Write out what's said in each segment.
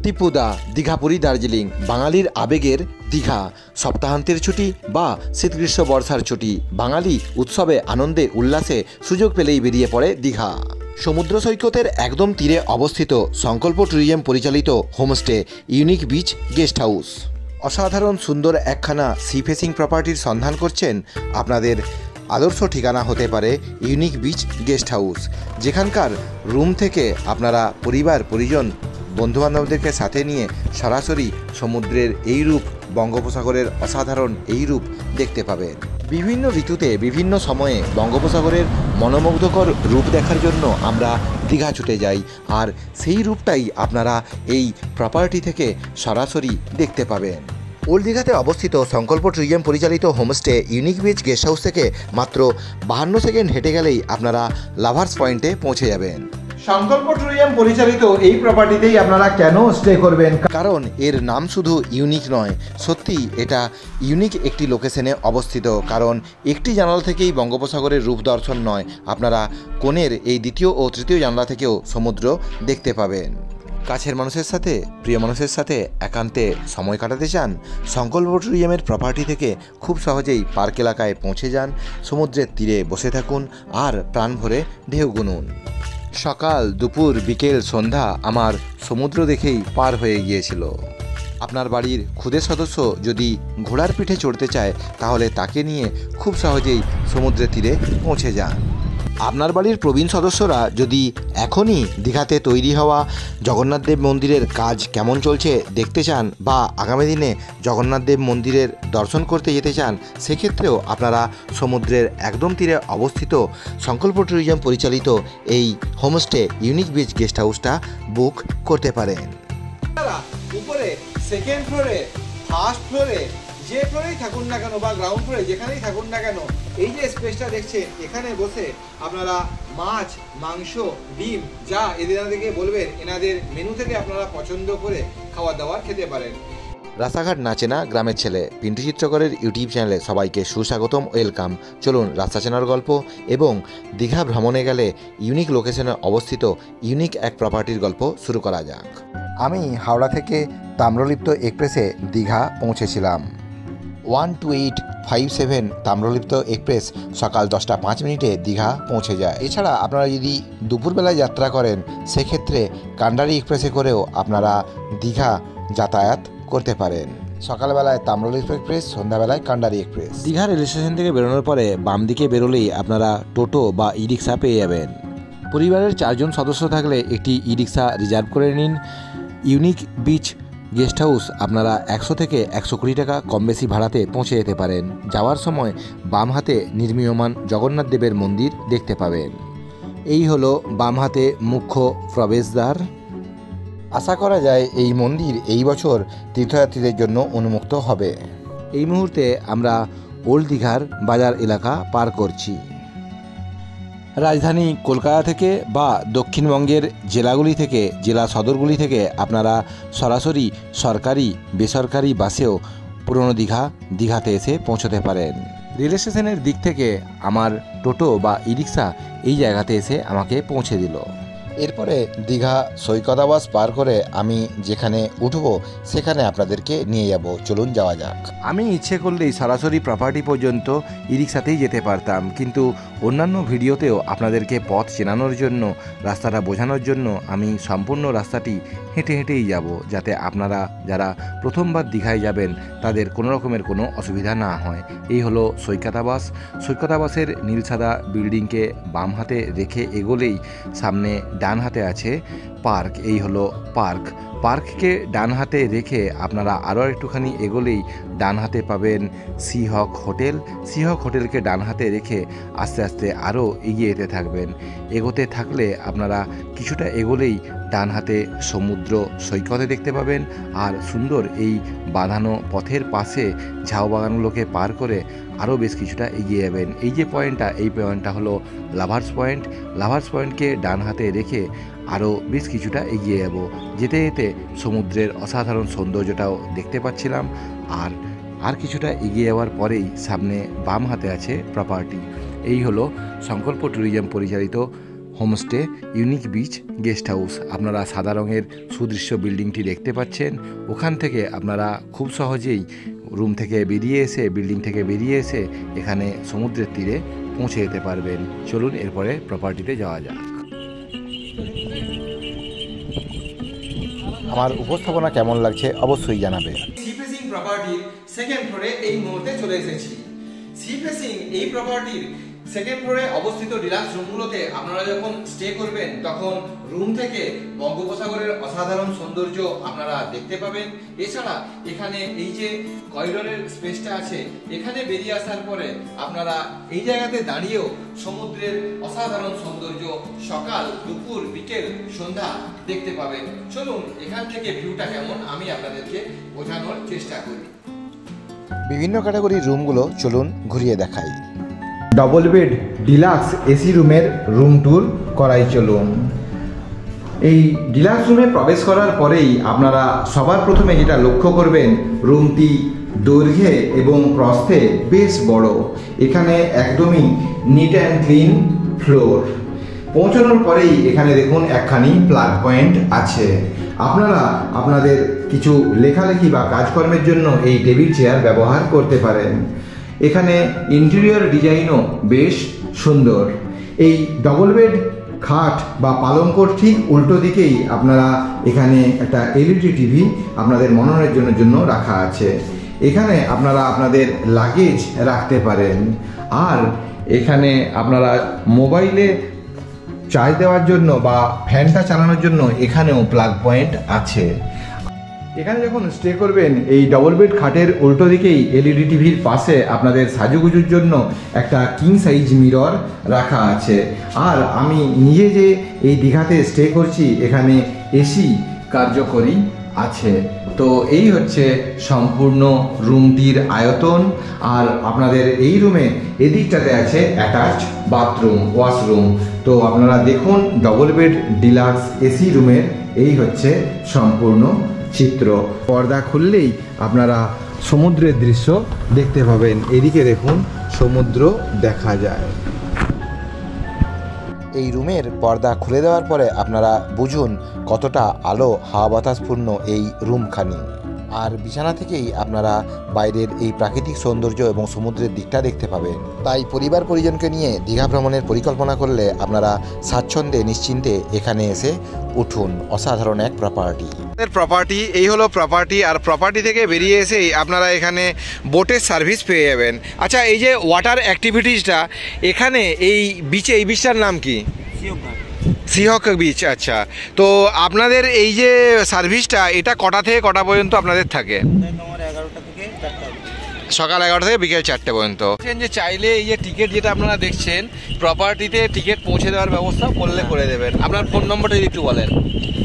টিপুদা, দীঘাপুরী, দার্জিলিং, বাঙালির আবেগের দীঘা। সপ্তাহান্তের ছুটি বা শীত গ্রীষ্ম বর্ষার ছুটি, বাঙালি উৎসবে আনন্দে উল্লাসে সুযোগ পেলেই বেরিয়ে পড়ে দীঘা। সমুদ্র সৈকতের একদম তীরে অবস্থিত সংকল্প ট্যুরিজম পরিচালিত homestay unique beach guest house. অসাধারণ সুন্দর একখানা সি ফেসিং প্রপার্টির সন্ধান করছেন? আপনাদের আদর্শ ঠিকানা হতে পারে ইউনিক বিচ গেস্ট হাউস, যেখানকার রুম থেকে আপনারা পরিবার পরিজন বন্ধুবান্ধবদেরকে সাথে নিয়ে সরাসরি সমুদ্রের এই রূপ, বঙ্গোপসাগরের অসাধারণ এই রূপ দেখতে পাবেন। বিভিন্ন ঋতুতে বিভিন্ন সময়ে বঙ্গোপসাগরের মনোমুগ্ধকর রূপ দেখার জন্য আমরা দীঘা ছুটে যাই, আর সেই রূপটাই আপনারা এই প্রপার্টি থেকে সরাসরি দেখতে পাবেন। ওল্ড দীঘাতে অবস্থিত সংকল্প ট্যুরিজম পরিচালিত homestay unique beach guest house থেকে মাত্র 52 সেকেন্ড হেঁটে গেলেই আপনারা লাভার্স পয়েন্টে পৌঁছে যাবেন। সংকল্প ট্যুরিজম পরিচালিত এই প্রপার্টিতেই আপনারা কেন স্টে করবেন? কারণ এর নাম শুধু ইউনিক নয়, সত্যি এটা ইউনিক একটি লোকেশনে অবস্থিত। কারণ একটি জানালা থেকেই বঙ্গোপসাগরের রূপ দর্শন নয়, আপনারা কোণের এই দ্বিতীয় ও তৃতীয় জানালা থেকেও সমুদ্র দেখতে পাবেন। কাছের মানুষের সাথে, প্রিয় মানুষের সাথে একান্তে সময় কাটাতে চান? সংকল্প ট্যুরিজমের প্রপার্টি থেকে খুব সহজেই পার্ক এলাকায় পৌঁছে যান। সমুদ্রের তীরে বসে থাকুন আর প্রাণ ভরে ঢেউ গুনুন। সকাল, দুপুর, বিকেল, সন্ধ্যা আমার সমুদ্র দেখেই পার হয়ে গিয়েছিল। আপনার বাড়ির ক্ষুদে সদস্য যদি ঘোড়ার পিঠে চড়তে চায়, তাহলে তাকে নিয়ে খুব সহজেই সমুদ্রের তীরে পৌঁছে যান। আপনার বাড়ির প্রবীণ সদস্যরা যদি এখনই দীঘাতে তৈরি হওয়া জগন্নাথ দেব মন্দিরের কাজ কেমন চলছে দেখতে চান, বা আগামী দিনে জগন্নাথ দেব মন্দিরের দর্শন করতে যেতে চান, সেক্ষেত্রেও আপনারা সমুদ্রের একদম তীরে অবস্থিত সংকল্প ট্যুরিজম পরিচালিত এই হোমস্টে ইউনিক বিচ গেস্ট হাউসটা বুক করতে পারেন। উপরে সেকেন্ড ফ্লোরে, ফার্স্ট ফ্লোরে, যে ফ্লোরেই থাকুন না কেন বা গ্রাউন্ড ফ্লোরে যেখানেই থাকুন না কেন, এই যে স্পেসটা দেখছেন, এখানে বসে আপনারা মাছ, মাংস, ডিম যা এদেরকে বলবেন, এনাদের মেনু থেকে আপনারা পছন্দ করে খাবার দাবার খেতে পারেন। রাস্তাঘাট নাচে না গ্রামের ছেলে পিন্টু চিত্রকরের ইউটিউব চ্যানেলে সবাইকে সুস্বাগতম, ওয়েলকাম। চলুন রাস্তা চেনার গল্প এবং দীঘা ভ্রমণে গেলে ইউনিক লোকেশনে অবস্থিত ইউনিক এক প্রপার্টির গল্প শুরু করা যাক। আমি হাওড়া থেকে তাম্রলিপ্ত এক্সপ্রেসে দীঘা পৌঁছেছিলাম। 12857 তাম্রলিপ্ত এক্সপ্রেস সকাল 10টা 5 মিনিটে দীঘা পৌঁছে যায়। এছাড়া আপনারা যদি দুপুরবেলায় যাত্রা করেন, সেক্ষেত্রে কান্ডারি এক্সপ্রেসে করেও আপনারা দীঘা যাতায়াত করতে পারেন। সকালবেলায় তাম্রলিপ্ত এক্সপ্রেস, সন্ধ্যাবেলায় কান্ডারি এক্সপ্রেস। দীঘা রেল স্টেশন থেকে বেরোনোর পরে বাম দিকে বেরোলেই আপনারা টোটো বা ই রিক্সা পেয়ে যাবেন। পরিবারের 4 জন সদস্য থাকলে একটি ই রিক্সা রিজার্ভ করে নিন। ইউনিক বিচ গেস্ট হাউস আপনারা 100 থেকে 120 টাকা কম বেশি ভাড়াতে পৌঁছে যেতে পারেন। যাওয়ার সময় বাম হাতে নির্মীয়মান জগন্নাথ দেবের মন্দির দেখতে পাবেন। এই হলো বাম হাতে মুখ্য প্রবেশদ্বার। আশা করা যায় এই মন্দির এই বছর তীর্থযাত্রীদের জন্য উন্মুক্ত হবে। এই মুহূর্তে আমরা ওল্ড দীঘার বাজার এলাকা পার করছি। রাজধানী কলকাতা থেকে বা দক্ষিণবঙ্গের জেলাগুলি থেকে, জেলা সদরগুলি থেকে আপনারা সরাসরি সরকারি বেসরকারি বাসেও পুরনো দীঘাতে এসে পৌঁছতে পারেন। রেল স্টেশনের দিক থেকে আমার টোটো বা ই রিক্সা এই জায়গাতে এসে আমাকে পৌঁছে দিল। এরপরে দীঘা সৈকতাবাস পার করে আমি যেখানে উঠব সেখানে আপনাদেরকে নিয়ে যাব। চলুন যাওয়া যাক। আমি ইচ্ছে করলেই সরাসরি প্রপার্টি পর্যন্ত ই রিক্সাতেই যেতে পারতাম, কিন্তু অন্যান্য ভিডিওতেও আপনাদেরকে পথ চেনানোর জন্য, রাস্তাটা বোঝানোর জন্য আমি সম্পূর্ণ রাস্তাটি হেঁটে হেঁটেই যাব, যাতে আপনারা যারা প্রথমবার দীঘায় যাবেন তাদের কোনো রকমের কোনো অসুবিধা না হয়। এই হলো সৈকতাবাস। সৈকতাবাসের নীল সাদা বিল্ডিংকে বাম হাতে রেখে এগোলেই সামনে ডান হাতে আছে পার্ক। এই হলো পার্ক। পার্ককে ডান হাতে রেখে আপনারা আরও একটুখানি এগোলেই ডান হাতে পাবেন সিহক হোটেল। সিহক হোটেলকে ডান হাতে রেখে আস্তে আস্তে আরও এগিয়ে যেতে থাকবেন। এগোতে থাকলে আপনারা কিছুটা এগোলেই ডান হাতে সমুদ্র সৈকতে দেখতে পাবেন, আর সুন্দর এই বাঁধানো পথের পাশে ঝাউ বাগানগুলোকে পার করে আরও বেশ কিছুটা এগিয়ে যাবেন। এই যে পয়েন্টটা, এই পয়েন্টটা হলো লাভার্স পয়েন্ট। লাভার্স পয়েন্টকে ডান হাতে রেখে আরও বেশ কিছুটা এগিয়ে যাব। যেতে যেতে সমুদ্রের অসাধারণ সৌন্দর্যটাও দেখতে পাচ্ছিলাম। আর কিছুটা এগিয়ে যাওয়ার পরেই সামনে বাম হাতে আছে প্রপার্টি। এই হলো সংকল্প ট্যুরিজম পরিচালিত homestay unique beach guest house. আপনারা সাদা রঙের সুদৃশ্য বিল্ডিংটি দেখতে পাচ্ছেন। ওখান থেকে আপনারা খুব সহজেই রুম থেকে বেরিয়ে এসে, বিল্ডিং থেকে বেরিয়ে এসে এখানে সমুদ্রের তীরে পৌঁছে যেতে পারবেন। চলুন এরপরে প্রপার্টিতে যাওয়া যাক। আমার উপস্থাপনা কেমন লাগছে অবশ্যই জানাবে। সি ফেসিং প্রপার্টির সেকেন্ড ফ্লোরে এই মুহূর্তে চলে এসেছি। সি ফেসিং এই প্রপার্টির সেকেন্ড ফ্লোরে অবস্থিত ডিলাক্স রুমগুলোতে আপনারা যখন স্টে করবেন তখন রুম থেকে বঙ্গোপসাগরের অসাধারণ সৌন্দর্য আপনারা দেখতে পাবেন। এছাড়া এখানে এই যে করিডোরের স্পেসটা আছে, এখানে বেরিয়ে আসার পরে আপনারা এই জায়গাতে দাঁড়িয়েও সমুদ্রের অসাধারণ সৌন্দর্য সকাল, দুপুর, বিকেল, সন্ধ্যা দেখতে পাবেন। চলুন এখান থেকে ভিউটা কেমন আমি আপনাদেরকে বোঝানোর চেষ্টা করি। বিভিন্ন ক্যাটাগরির রুমগুলো চলুন ঘুরিয়ে দেখাই। ডবল বেড ডিলাক্স এসি রুমের রুম ট্যুর করাই চলুন। এই ডিলাক্স রুমে প্রবেশ করার পরেই আপনারা সবার প্রথমে যেটা লক্ষ্য করবেন, রুমটি দৈর্ঘ্যে এবং প্রস্থে বেশ বড়। এখানে একদমই নিট অ্যান্ড ক্লিন ফ্লোর। পৌঁছানোর পরেই এখানে দেখুন একখানি প্লাগ পয়েন্ট আছে। আপনারা আপনাদের কিছু লেখালেখি বা কাজকর্মের জন্য এই টেবিল চেয়ার ব্যবহার করতে পারেন। এখানে ইন্টেরিয়র ডিজাইনও বেশ সুন্দর। এই ডবল বেড খাট বা পালঙ্কর ঠিক উল্টো দিকেই আপনারা এখানে একটা এলইডি টিভি আপনাদের মনোরঞ্জনের জন্য রাখা আছে। এখানে আপনারা আপনাদের লাগেজ রাখতে পারেন। আর এখানে আপনারা মোবাইলে চার্জ দেওয়ার জন্য বা ফ্যানটা চালানোর জন্য এখানেও প্লাগ পয়েন্ট আছে। এখানে যখন স্টে করবেন এই ডবল বেড খাটের উল্টো দিকেই এলইডি টিভির পাশে আপনাদের সাজুগুজুর জন্য একটা কিং সাইজ মিরর রাখা আছে। আর আমি নিজে যে এই দীঘাতে স্টে করছি এখানে এসি কার্যকরী আছে। তো এই হচ্ছে সম্পূর্ণ রুমটির আয়তন। আর আপনাদের এই রুমে এদিকটাতে আছে অ্যাটাচড বাথরুম, ওয়াশরুম। তো আপনারা দেখুন ডবল বেড ডিলাক্স এসি রুমের এই হচ্ছে সম্পূর্ণ চিত্র। পর্দা খুললেই আপনারা সমুদ্রের দৃশ্য দেখতে পাবেন। এদিকে দেখুন সমুদ্র দেখা যায়। এই রুমের পর্দা খুলে দেওয়ার পরে আপনারা বুঝুন কতটা আলো হাওয়া বাতাসপূর্ণ এই রুমখানি। আর বিছানা থেকেই আপনারা বাইরের এই প্রাকৃতিক সৌন্দর্য এবং সমুদ্রের দিকটা দেখতে পাবেন। তাই পরিবার পরিজনকে নিয়ে দীঘা ভ্রমণের পরিকল্পনা করলে আপনারা স্বাচ্ছন্দ্যে নিশ্চিন্তে এখানে এসে উঠুন। অসাধারণ এক প্রপার্টি। এই হলো প্রপার্টি। আর প্রপার্টি থেকে বেরিয়ে এসেই আপনারা এখানে বোটের সার্ভিস পেয়ে যাবেন। আচ্ছা, এই যে ওয়াটার অ্যাক্টিভিটিসটা এখানে এই বিচে, এই বিচটার নাম কি? সিহক বিচ। আচ্ছা, তো আপনাদের এই যে সার্ভিসটা এটা কটা থেকে কটা পর্যন্ত আপনাদের থাকে? সকাল 11টা থেকে বিকেল 4টে পর্যন্ত। যে চাইলে এই যে টিকিট যেটা আপনারা দেখছেন, প্রপার্টিতে টিকিট পৌঁছে দেওয়ার ব্যবস্থা করলে করে দেবেন। আপনার ফোন নম্বরটা একটু বলেন।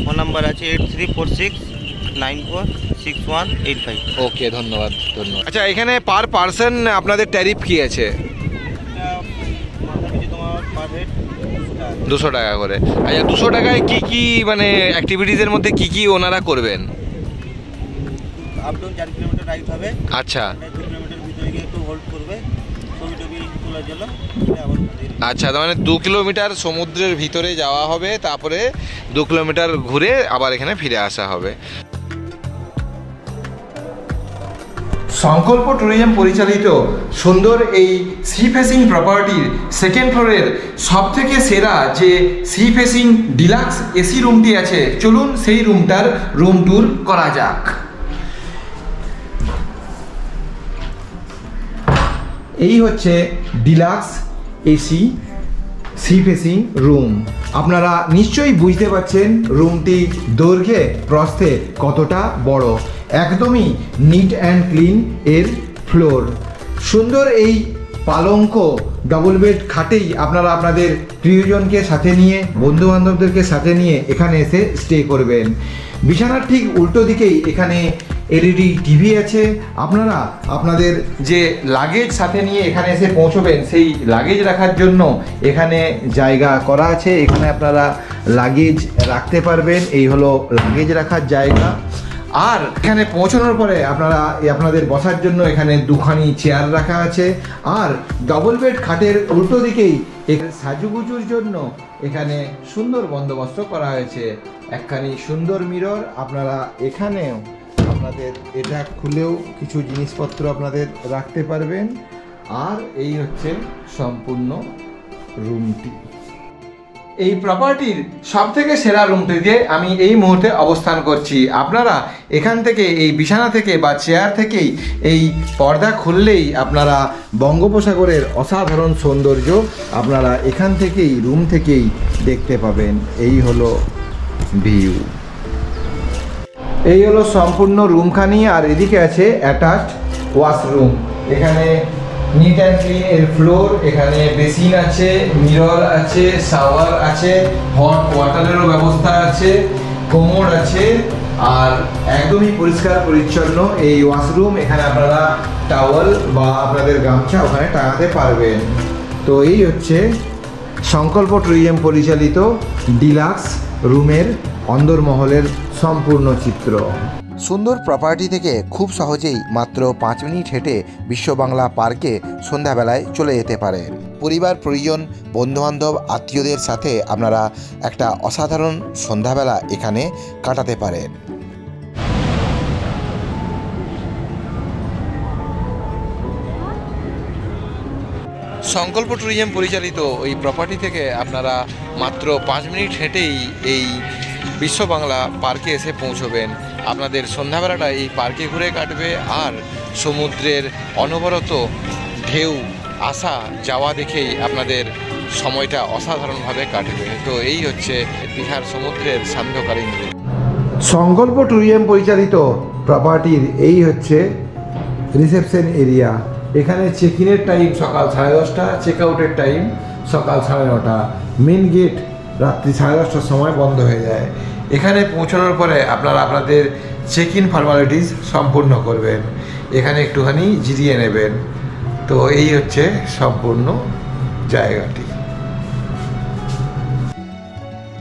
ফোন নাম্বার আছে 8346946185। ওকে, ধন্যবাদ। আচ্ছা, এখানে পার পার্সন আপনাদের ট্যারিফ কি আছে? 200 টাকা করে। আচ্ছা, 200 টাকায় কি কি মানে অ্যাক্টিভিটিসের মধ্যে কি কি ওনারা করবেন? আপ ডাউন 4 কিলোমিটার রাইড হবে। আচ্ছা, 2 কিলোমিটার ভিতরে গিয়ে একটু হোল্ড করবে ছবি টবি তোলার জন্য। আচ্ছা, তার মানে 2 কিলোমিটার সমুদ্রের ভিতরে যাওয়া হবে, তারপরে 2 কিলোমিটার ঘুরে আবার এখানে ফিরে আসা হবে। সংকল্প ট্যুরিজম পরিচালিত সুন্দর এই সি ফেসিং প্রপার্টির সেকেন্ড ফ্লোরের সবথেকে সেরা যে সি ফেসিং ডিলাক্স এসি রুমটি আছে, চলুন সেই রুমটার রুম ট্যুর করা যাক। এই হচ্ছে deluxe AC sea facing room. আপনারা নিশ্চয়ই বুঝতে পারছেন রুমটি দৈর্ঘ্যে প্রস্থে কতটা বড়। একদমই নিট অ্যান্ড ক্লিন এর ফ্লোর। সুন্দর এই পালঙ্ক ডবল বেড খাটেই আপনারা আপনাদের প্রিয়জনকে সাথে নিয়ে, বন্ধু বান্ধবদেরকে সাথে নিয়ে এখানে এসে স্টে করবেন। বিছানার ঠিক উল্টো দিকেই এখানে এলইডি টিভি আছে। আপনারা আপনাদের যে লাগেজ সাথে নিয়ে এখানে এসে পৌঁছবেন, সেই লাগেজ রাখার জন্য এখানে জায়গা করা আছে। এখানে আপনারা লাগেজ রাখতে পারবেন। এই হলো লাগেজ রাখার জায়গা। আর এখানে পৌঁছানোর পরে আপনারা আপনাদের বসার জন্য এখানে দুখানি চেয়ার রাখা আছে। আর ডবল বেড খাটের উল্টো দিকেই এখানে সাজুগুজুর জন্য এখানে সুন্দর বন্দোবস্ত করা হয়েছে। একখানি সুন্দর মিরর, আপনারা এখানেও আপনাদের এটা খুলেও কিছু জিনিসপত্র আপনাদের রাখতে পারবেন। আর এই হচ্ছে সম্পূর্ণ রুমটি। এই প্রপার্টির সবথেকে সেরা রুমটিতে আমি এই মুহূর্তে অবস্থান করছি। আপনারা এখান থেকে এই বিছানা থেকে বা চেয়ার থেকেই এই পর্দা খুললেই আপনারা বঙ্গোপসাগরের অসাধারণ সৌন্দর্য আপনারা এখান থেকেই রুম থেকেই দেখতে পাবেন। এই হলো ভিউ, এই হলো সম্পূর্ণ রুমখানি। আর এদিকে আছে অ্যাটাচড ওয়াশরুম। এখানে নিট অ্যান্ড ক্লিন এর ফ্লোর, এখানে বেসিন আছে, মিরর আছে, শাওয়ার আছে, হট ওয়াটারেরও ব্যবস্থা আছে, কোমোড আছে, আর একদমই পরিষ্কার পরিচ্ছন্ন এই ওয়াশরুম। এখানে আপনারা টাওয়াল বা আপনাদের গামছা ওখানে টাঙাতে পারবেন। তো এই হচ্ছে সংকল্প ট্যুরিজম পরিচালিত ডিলাক্স রুমের অন্দরমহলের সম্পূর্ণ চিত্র। সুন্দর প্রপার্টি থেকে খুব সহজেই মাত্র 5 মিনিট হেঁটে বিশ্ব বাংলা পার্কে সন্ধ্যাবেলায় চলে যেতে পারেন। পরিবার পরিজন বন্ধুবান্ধব আত্মীয়দের সাথে আপনারা একটা অসাধারণ সন্ধ্যাবেলা এখানে কাটাতে পারেন। সংকল্প ট্যুরিজম পরিচালিত এই প্রপার্টি থেকে আপনারা মাত্র 5 মিনিট হেঁটেই এই বিশ্ব বাংলা পার্কে এসে পৌঁছবেন। আপনাদের সন্ধ্যাবেলাটা এই পার্কে ঘুরে কাটবে আর সমুদ্রের অনবরত ঢেউ আসা যাওয়া দেখেই আপনাদের সময়টা অসাধারণভাবে কাটবে। তো এই হচ্ছে দীঘার সমুদ্রের সান্ধ্যকালীন রূপ। সংকল্প ট্যুরিজম পরিচালিত প্রপার্টির এই হচ্ছে রিসেপশন এরিয়া। এখানে চেক ইনের টাইম সকাল 10:30, চেক আউটের টাইম সকাল 9:30। মেন গেট রাত্রি 10:30টার সময় বন্ধ হয়ে যায়। এখানে পৌঁছানোর পরে আপনারা আপনাদের চেক ইন ফর্মালিটিস সম্পূর্ণ করবেন, এখানে একটুখানি জিরিয়ে নেবেন। তো এই হচ্ছে সম্পূর্ণ জায়গাটি।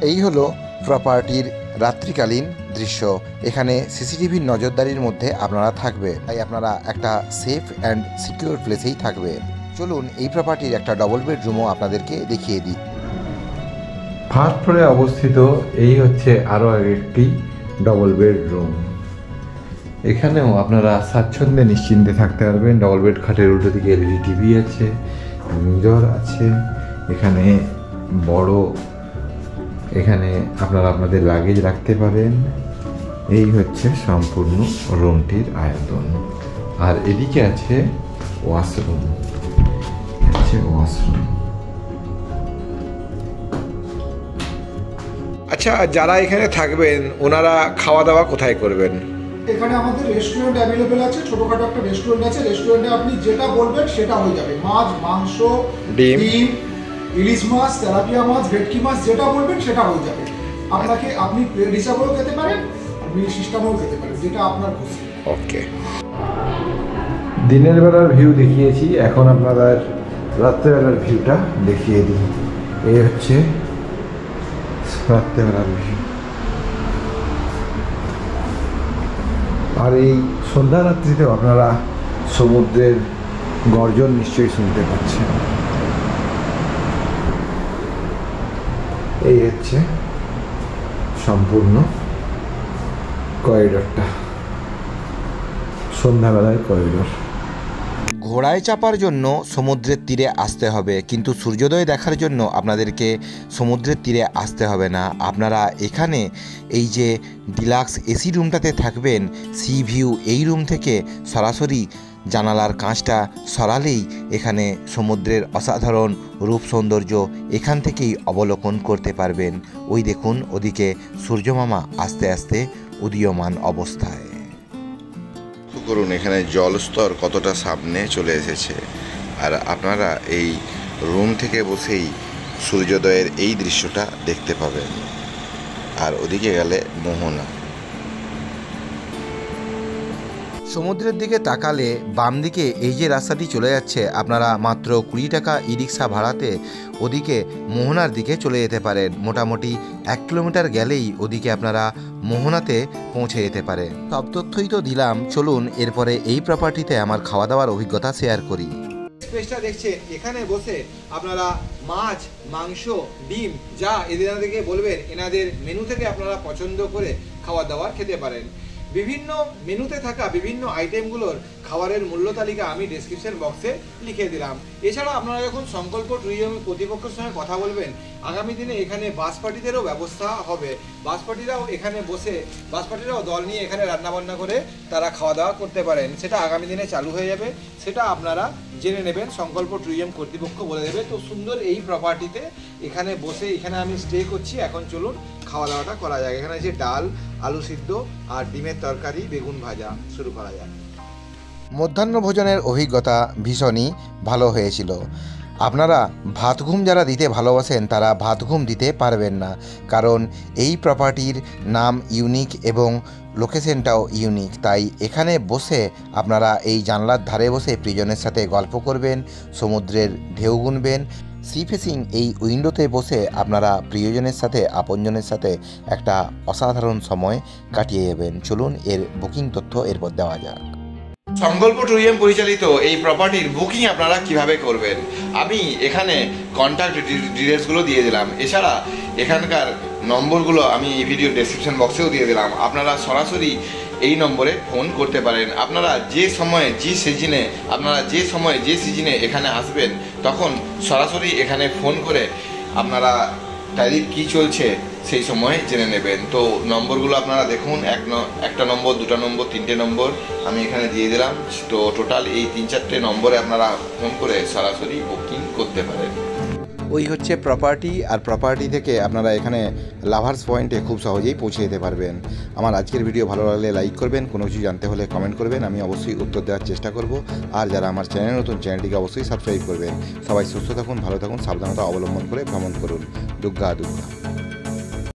এই হলো প্রপার্টির রাত্রিকালীন দৃশ্য। এখানে সিসিটিভির নজরদারির মধ্যে আপনারা থাকবে, তাই আপনারা একটা সেফ অ্যান্ড সিকিউর প্লেসেই থাকবে। চলুন এই প্রপার্টির একটা ডবল বেডরুমও আপনাদেরকে দেখিয়ে দিই। ফার্স্ট ফ্লোরে অবস্থিত এই হচ্ছে আরও একটি ডবল বেডরুম। এখানেও আপনারা স্বাচ্ছন্দ্যে নিশ্চিন্তে থাকতে পারবেন। ডবল বেড খাটের উল্টো দিকে এলইডি টিভি আছে, মিরর আছে, এখানে বড়, এখানে আপনারা আপনাদের লাগেজ রাখতে পারেন। এই হচ্ছে সম্পূর্ণ রুমটির আয়তন। আর এদিকে আছে ওয়াশরুম, ওয়াশরুম। আচ্ছা, যারা এখানে থাকবেন ওনারা খাওয়া দাওয়া কোথায় করবেন? এখানে আমাদের রেস্টুরেন্ট অ্যাভেলেবেল আছে, ছোটখাটো একটা রেস্টুরেন্ট আছে। রেস্টুরেন্টে আপনি যেটা বলবেন সেটা হয়ে যাবে। মাছ, মাংস, ডিম, ইলিশ মাছ, তেলাপিয়া মাছ, ভেটকি মাছ, যেটা বলবেন সেটা হয়ে যাবে। আপনাকে আপনি প্লেট হিসাবেও খেতে পারেন, মিল সিস্টেমেও খেতে পারেন, যেটা আপনার খুশি। ওকে, দিনের বেলার ভিউ দেখিয়েছি, এখন আপনাদের রাত্রেবেলার ভিউটা দেখিয়ে দিই। এই হচ্ছে রাত্রেবেলার ভিউ। আর এই সন্ধ্যা রাত্রিতেও আপনারা সমুদ্রের গর্জন নিশ্চয়ই শুনতে পাচ্ছেন। এই হচ্ছে সম্পূর্ণ করিডোরটা, সন্ধ্যাবেলার করিডোর। ঘোড়ায় চাপার জন্য সমুদ্রের তীরে আসতে হবে, কিন্তু সূর্যোদয় দেখার জন্য আপনাদেরকে সমুদ্রের তীরে আসতে হবে না। আপনারা এখানে এই যে ডিলাক্স এসি রুমটাতে থাকবেন, সি ভিউ এই রুম থেকে সরাসরি জানালার কাঁচটা সরালেই এখানে সমুদ্রের অসাধারণ রূপ সৌন্দর্য এখান থেকেই অবলোকন করতে পারবেন। ওই দেখুন, ওদিকে সূর্যমামা আস্তে আস্তে উদীয়মান অবস্থায়। করুন এখানে জলস্তর কতটা সামনে চলে এসেছে, আর আপনারা এই রুম থেকে বসেই সূর্যোদয়ের এই দৃশ্যটা দেখতে পাবেন। আর ওদিকে গেলে মোহনা। সমুদ্রের দিকে তাকালে বাম দিকে এই যে রাস্তাটি চলে যাচ্ছে, আপনারা মাত্র 20 টাকা ই রিক্সা ভাড়াতে ওদিকে মোহনার দিকে চলে যেতে পারেন। মোটামুটি 1 কিলোমিটার গেলেই ওদিকে আপনারা মোহনাতে পৌঁছে যেতে পারেন। সব তথ্যই তো দিলাম, চলুন এরপরে এই প্রপার্টিতে আমার খাওয়া দাওয়ার অভিজ্ঞতা শেয়ার করি। স্পেসটা দেখছেন, এখানে বসে আপনারা মাছ, মাংস, ডিম যা এনাদেরকে বলবেন, এনাদের মেনু থেকে আপনারা পছন্দ করে খাবার দাবার খেতে পারেন। বিভিন্ন মেনুতে থাকা বিভিন্ন আইটেমগুলোর খাবারের মূল্য তালিকা আমি ডেসক্রিপশন বক্সে লিখে দিলাম। এছাড়া আপনারা যখন সংকল্প ট্যুরিজম কর্তৃপক্ষের সঙ্গে কথা বলবেন, আগামী দিনে এখানে বাস পার্টিদেরও ব্যবস্থা হবে। বাস পার্টিরাও এখানে বসে, বাস পার্টিরাও দল নিয়ে এখানে রান্নাবান্না করে তারা খাওয়া দাওয়া করতে পারেন। সেটা আগামী দিনে চালু হয়ে যাবে, সেটা আপনারা জেনে নেবেন, সংকল্প ট্যুরিজম কর্তৃপক্ষ বলে দেবে। তো সুন্দর এই প্রপার্টিতে এখানে বসে এখানে আমি স্টে করছি। এখন চলুন খাওয়া দাওয়াটা করা যায়। এখানে যে ডাল, আলু সিদ্ধ আর ডিমের তরকারি, বেগুন ভাজা, শুরু করা যায়। মধ্যাহ্ন ভোজনের অভিজ্ঞতা ভীষণই ভালো হয়েছিল। আপনারা ভাত ঘুম যারা দিতে ভালোবাসেন তারা ভাত ঘুম দিতে পারবেন না, কারণ এই প্রপার্টির নাম ইউনিক এবং লোকেশনটাও ইউনিক। তাই এখানে বসে আপনারা এই জানলার ধারে বসে প্রিয়জনের সাথে গল্প করবেন, সমুদ্রের ঢেউ গুনবেন। সি ফেসিং এই উইন্ডোতে বসে আপনারা প্রিয়জনের সাথে, আপনজনের সাথে একটা অসাধারণ সময় কাটিয়ে যাবেন। চলুন এর বুকিং তথ্য এরপর দেওয়া যাক। সংকল্প ট্যুরিজম পরিচালিত এই প্রপার্টির বুকিং আপনারা কিভাবে করবেন, আমি এখানে কন্ট্যাক্ট ডিটেলসগুলো দিয়ে দিলাম। এছাড়া এখানকার নম্বরগুলো আমি এই ভিডিও ডেসক্রিপশন বক্সেও দিয়ে দিলাম। আপনারা সরাসরি এই নম্বরে ফোন করতে পারেন। আপনারা যে সময়ে, যে সিজনে এখানে আসবেন, তখন সরাসরি এখানে ফোন করে আপনারা তারিখ কী চলছে সেই সময় জেনে নেবেন। তো নম্বরগুলো আপনারা দেখুন, একটা নম্বর, দুটো নম্বর, তিনটে নম্বর আমি এখানে দিয়ে দিলাম। তো টোটাল এই 3-4টে নম্বরে আপনারা ফোন করে সরাসরি বুকিং করতে পারেন। ওই হচ্ছে প্রপার্টি, আর প্রপার্টি থেকে আপনারা এখানে লাভার্স পয়েন্টে খুব সহজেই পৌঁছে যেতে পারবেন। আমার আজকের ভিডিও ভালো লাগলে লাইক করবেন, কোনো কিছু জানতে হলে কমেন্ট করবেন, আমি অবশ্যই উত্তর দেওয়ার চেষ্টা করব। আর যারা আমার চ্যানেল নতুন, চ্যানেলটিকে অবশ্যই সাবস্ক্রাইব করবেন। সবাই সুস্থ থাকুন, ভালো থাকুন, সাবধানতা অবলম্বন করে ভ্রমণ করুন। দুগ্গা দুগ্গা।